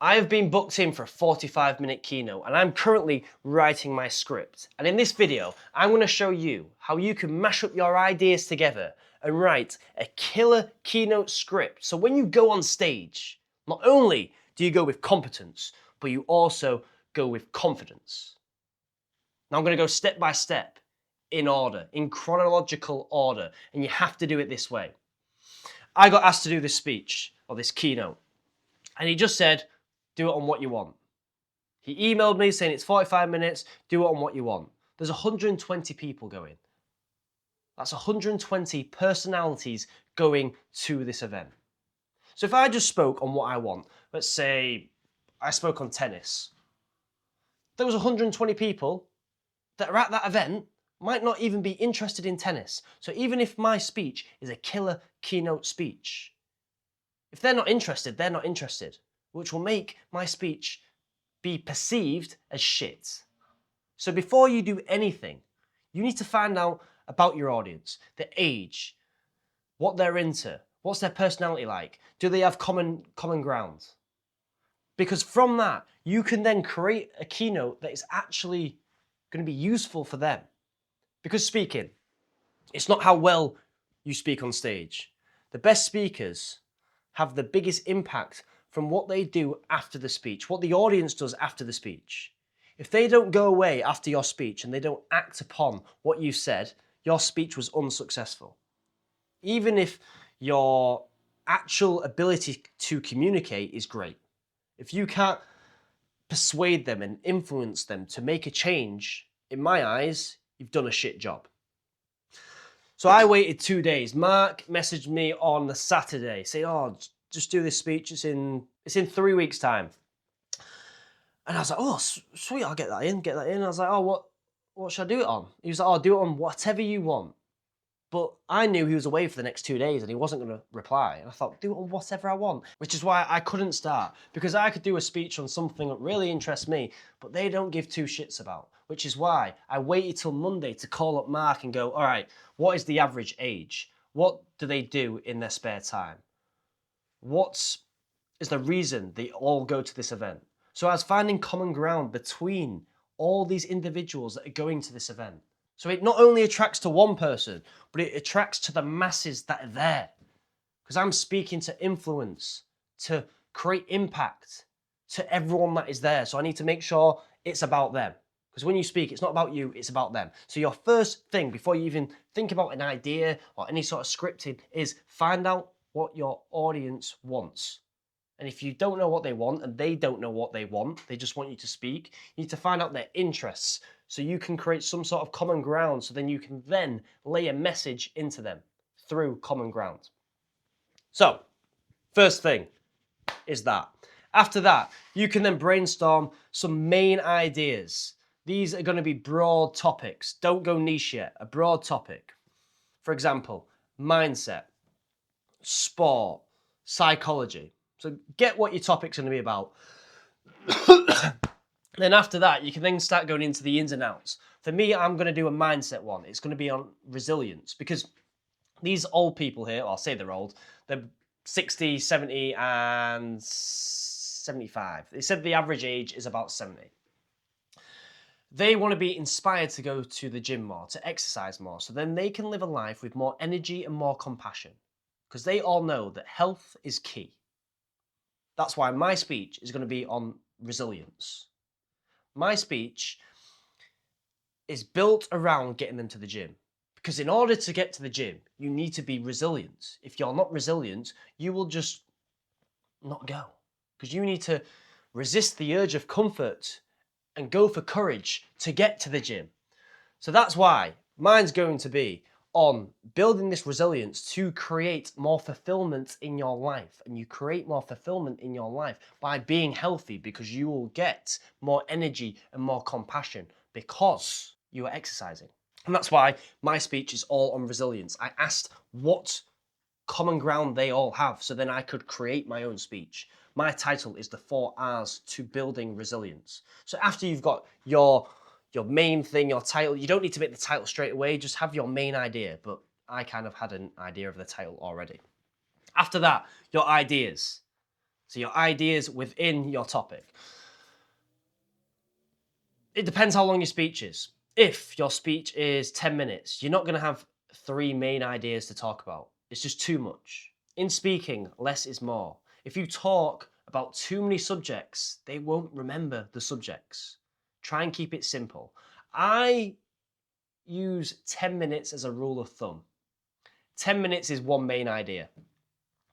I have been booked in for a 45-minute keynote and I'm currently writing my script. And in this video, I'm going to show you how you can mash up your ideas together and write a killer keynote script. So when you go on stage, not only do you go with competence, but you also go with confidence. Now I'm going to go step by step in order, in chronological order, and you have to do it this way. I got asked to do this speech or this keynote, and he just said, do it on what you want. He emailed me saying it's 45 minutes, do it on what you want. There's 120 people going. That's 120 personalities going to this event. So if I just spoke on what I want, let's say I spoke on tennis, there was 120 people that are at that event might not even be interested in tennis. So even if my speech is a killer keynote speech, if they're not interested, they're not interested, which will make my speech be perceived as shit. So before you do anything, you need to find out about your audience, their age, what they're into, what's their personality like, do they have common ground? Because from that, you can then create a keynote that is actually going to be useful for them. Because speaking, it's not how well you speak on stage. The best speakers have the biggest impact from what they do after the speech, what the audience does after the speech. If they don't go away after your speech and they don't act upon what you said, your speech was unsuccessful. Even if your actual ability to communicate is great, if you can't persuade them and influence them to make a change, in my eyes, you've done a shit job. So I waited 2 days. Mark messaged me on the Saturday saying, oh, just do this speech. It's in 3 weeks' time. And I was like, oh, sweet, I'll get that in. I was like, oh, what should I do it on? He was like, oh, do it on whatever you want. But I knew he was away for the next 2 days and he wasn't going to reply. And I thought, do it on whatever I want. Which is why I couldn't start. Because I could do a speech on something that really interests me, but they don't give two shits about. Which is why I waited till Monday to call up Mark and go, all right, what is the average age? What do they do in their spare time? What is the reason they all go to this event? So I was finding common ground between all these individuals that are going to this event. So it not only attracts to one person, but it attracts to the masses that are there. Because I'm speaking to influence, to create impact to everyone that is there. So I need to make sure it's about them. Because when you speak, it's not about you, it's about them. So your first thing, before you even think about an idea or any sort of scripting, is find out what your audience wants. And if you don't know what they want, and they don't know what they want, they just want you to speak, you need to find out their interests so you can create some sort of common ground, so then you can then lay a message into them through common ground. So, first thing is that. After that, you can then brainstorm some main ideas. These are going to be broad topics. Don't go niche yet. A broad topic. For example, mindset, sport, psychology. So get what your topic's going to be about. Then after that, you can then start going into the ins and outs. For me, I'm going to do a mindset one. It's going to be on resilience because these old people here, I'll say they're old, they're 60, 70 and 75. They said the average age is about 70. They want to be inspired to go to the gym more, to exercise more, so then they can live a life with more energy and more compassion because they all know that health is key. That's why my speech is going to be on resilience. My speech is built around getting them to the gym. Because in order to get to the gym, you need to be resilient. If you're not resilient, you will just not go. Because you need to resist the urge of comfort and go for courage to get to the gym. So that's why mine's going to be on building this resilience to create more fulfillment in your life. And you create more fulfillment in your life by being healthy because you will get more energy and more compassion because you are exercising. And that's why my speech is all on resilience. I asked what common ground they all have so then I could create my own speech. My title is the 4 R's to building resilience. So after you've got your main thing, your title, you don't need to make the title straight away, just have your main idea. But I kind of had an idea of the title already. After that, your ideas. So your ideas within your topic. It depends how long your speech is. If your speech is 10 minutes, you're not going to have 3 main ideas to talk about. It's just too much. In speaking, less is more. If you talk about too many subjects, they won't remember the subjects. Try and keep it simple. I use 10 minutes as a rule of thumb. 10 minutes is one main idea.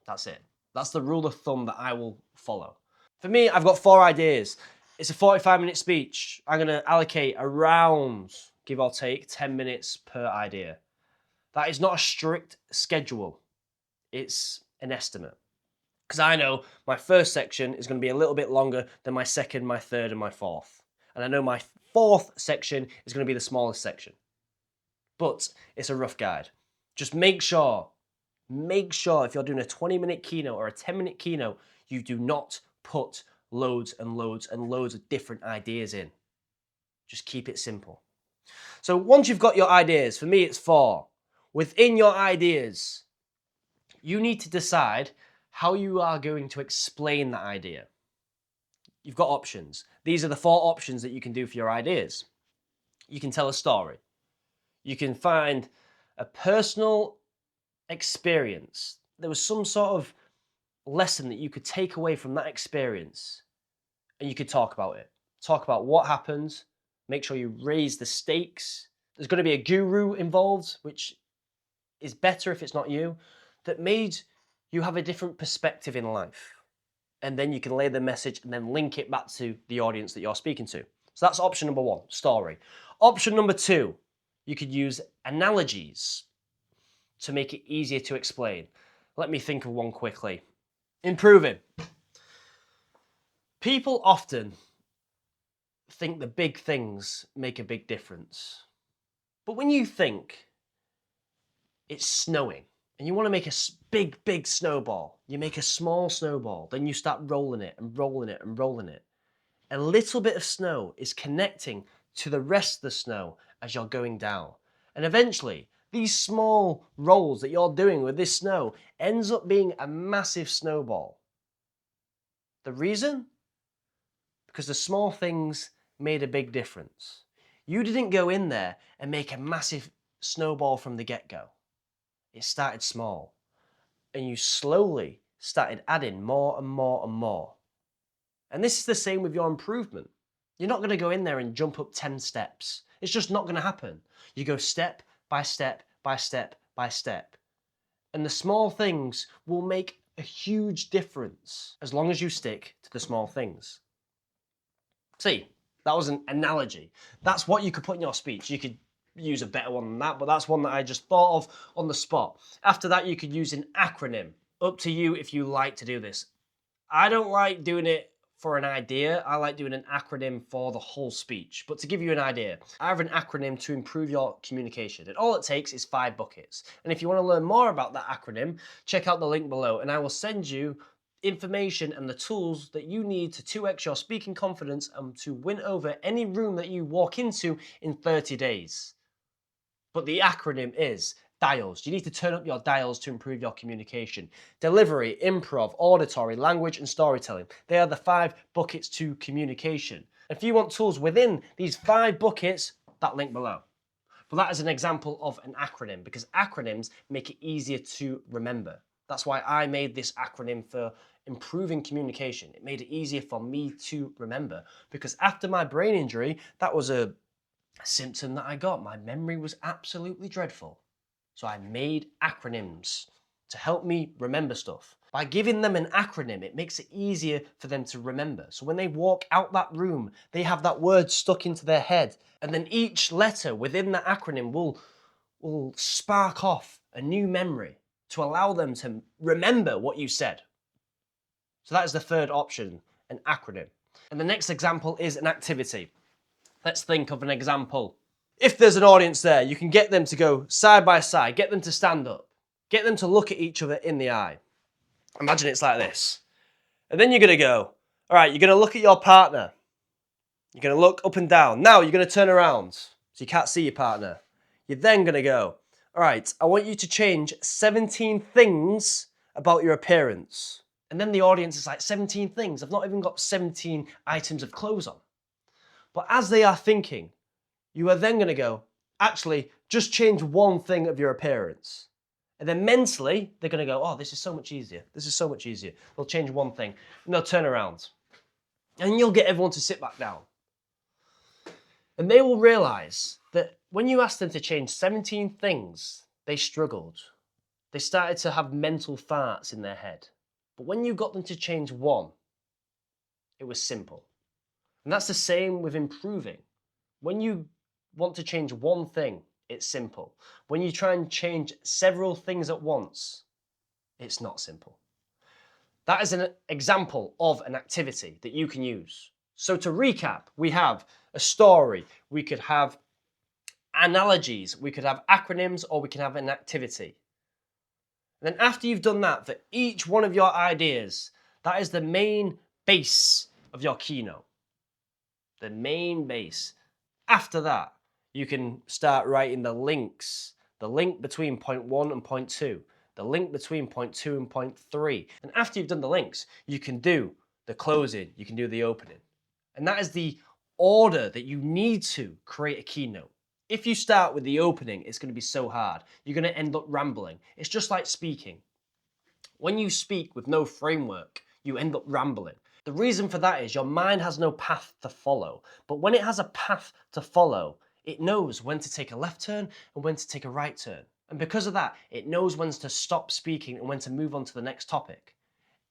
That's it. That's the rule of thumb that I will follow. For me, I've got 4 ideas. It's a 45-minute speech. I'm going to allocate around, give or take, 10 minutes per idea. That is not a strict schedule. It's an estimate. Because I know my first section is going to be a little bit longer than my second, my third, and my fourth. And I know my fourth section is going to be the smallest section. But it's a rough guide. Just make sure if you're doing a 20-minute keynote or a 10-minute keynote, you do not put loads and loads and loads of different ideas in. Just keep it simple. So once you've got your ideas, for me it's 4. Within your ideas, you need to decide how you are going to explain that idea. You've got options. These are the 4 options that you can do for your ideas. You can tell a story. You can find a personal experience. There was some sort of lesson that you could take away from that experience and you could talk about it. Talk about what happened. Make sure you raise the stakes. There's going to be a guru involved, which is better if it's not you, that made you have a different perspective in life. And then you can lay the message and then link it back to the audience that you're speaking to. So that's option number 1, story. Option number 2, you could use analogies to make it easier to explain. Let me think of one quickly. Improving. People often think the big things make a big difference. But when you think it's snowing and you want to make a big snowball, you make a small snowball, then you start rolling it and rolling it and rolling it. A little bit of snow is connecting to the rest of the snow as you're going down. And eventually, these small rolls that you're doing with this snow ends up being a massive snowball. The reason? Because the small things made a big difference. You didn't go in there and make a massive snowball from the get-go. It started small. And you slowly started adding more and more and more. And this is the same with your improvement. You're not going to go in there and jump up 10 steps. It's just not going to happen. You go step by step by step by step. And the small things will make a huge difference as long as you stick to the small things. See, that was an analogy. That's what you could put in your speech. You could use a better one than that, but that's one that I just thought of on the spot. After that, you could use an acronym. Up to you if you like to do this. I don't like doing it for an idea. I like doing an acronym for the whole speech. But to give you an idea, I have an acronym to improve your communication. And all it takes is 5 buckets. And if you want to learn more about that acronym, check out the link below and I will send you information and the tools that you need to 2x your speaking confidence and to win over any room that you walk into in 30 days. But the acronym is dials. You need to turn up your dials to improve your communication. Delivery, improv, auditory, language, and storytelling. They are the 5 buckets to communication. If you want tools within these 5 buckets, that link below. But that is an example of an acronym because acronyms make it easier to remember. That's why I made this acronym for improving communication. It made it easier for me to remember because after my brain injury, that was a symptom that I got. My memory was absolutely dreadful. So I made acronyms to help me remember stuff. By giving them an acronym, it makes it easier for them to remember. So when they walk out that room, they have that word stuck into their head. And then each letter within that acronym will spark off a new memory to allow them to remember what you said. So that is the third option, an acronym. And the next example is an activity. Let's think of an example. If there's an audience there, you can get them to go side by side, get them to stand up, get them to look at each other in the eye. Imagine it's like this. And then you're going to go, all right, you're going to look at your partner. You're going to look up and down. Now you're going to turn around so you can't see your partner. You're then going to go, all right, I want you to change 17 things about your appearance. And then the audience is like 17 things. I've not even got 17 items of clothes on. But as they are thinking, you are then going to go, actually, just change one thing of your appearance. And then mentally, they're going to go, oh, this is so much easier. This is so much easier. They'll change one thing and they'll turn around. And you'll get everyone to sit back down. And they will realize that when you asked them to change 17 things, they struggled. They started to have mental farts in their head. But when you got them to change one, it was simple. And that's the same with improving. When you want to change one thing, it's simple. When you try and change several things at once, it's not simple. That is an example of an activity that you can use. So to recap, we have a story, we could have analogies, we could have acronyms, or we can have an activity. And then after you've done that, for each one of your ideas, that is the main base of your keynote. The main base. After that, you can start writing the links, the link between point 1 and point 2, the link between point 2 and point 3. And after you've done the links, you can do the closing, you can do the opening. And that is the order that you need to create a keynote. If you start with the opening, it's going to be so hard. You're going to end up rambling. It's just like speaking. When you speak with no framework, you end up rambling. The reason for that is your mind has no path to follow. But when it has a path to follow, it knows when to take a left turn and when to take a right turn. And because of that, it knows when to stop speaking and when to move on to the next topic.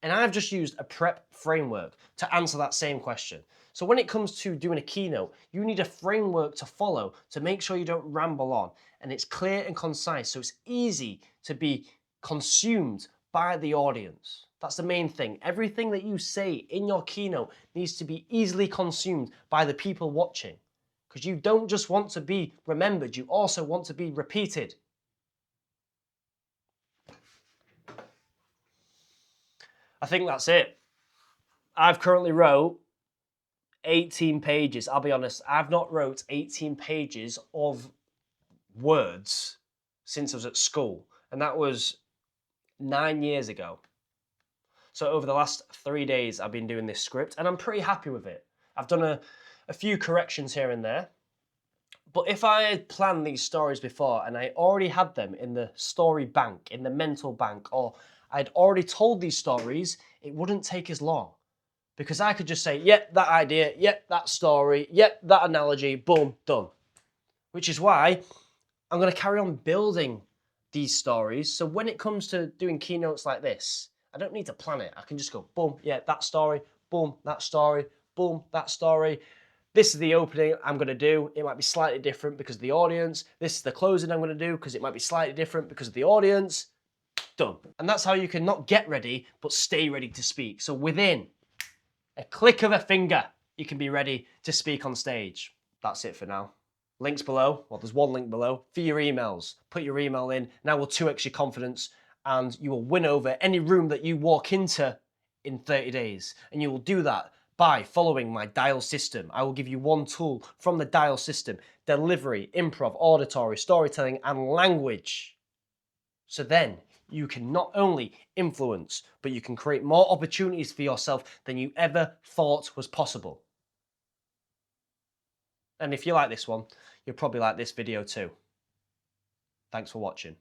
And I've just used a prep framework to answer that same question. So when it comes to doing a keynote, you need a framework to follow to make sure you don't ramble on. And it's clear and concise, so it's easy to be consumed by the audience. That's the main thing. Everything that you say in your keynote needs to be easily consumed by the people watching. Because you don't just want to be remembered, you also want to be repeated. I think that's it. I've currently wrote 18 pages. I'll be honest, I've not wrote 18 pages of words since I was at school. And that was 9 years ago. So over the last 3 days, I've been doing this script and I'm pretty happy with it. I've done a few corrections here and there. But if I had planned these stories before and I already had them in the story bank, in the mental bank, or I'd already told these stories, it wouldn't take as long. Because I could just say, yep, that idea, yep, that story, yep, that analogy, boom, done. Which is why I'm going to carry on building these stories. So when it comes to doing keynotes like this, I don't need to plan it. I can just go, boom, yeah, that story, boom, that story, boom, that story. This is the opening I'm going to do. It might be slightly different because of the audience. This is the closing I'm going to do because it might be slightly different because of the audience. Done. And that's how you can not get ready, but stay ready to speak. So within a click of a finger, you can be ready to speak on stage. That's it for now. Links below. Well, there's one link below for your emails. Put your email in. Now will 2x your confidence and you will win over any room that you walk into in 30 days. And you will do that by following my dial system. I will give you one tool from the dial system: delivery, improv, auditory, storytelling, and language. So then you can not only influence, but you can create more opportunities for yourself than you ever thought was possible. And if you like this one, you'll probably like this video too. Thanks for watching.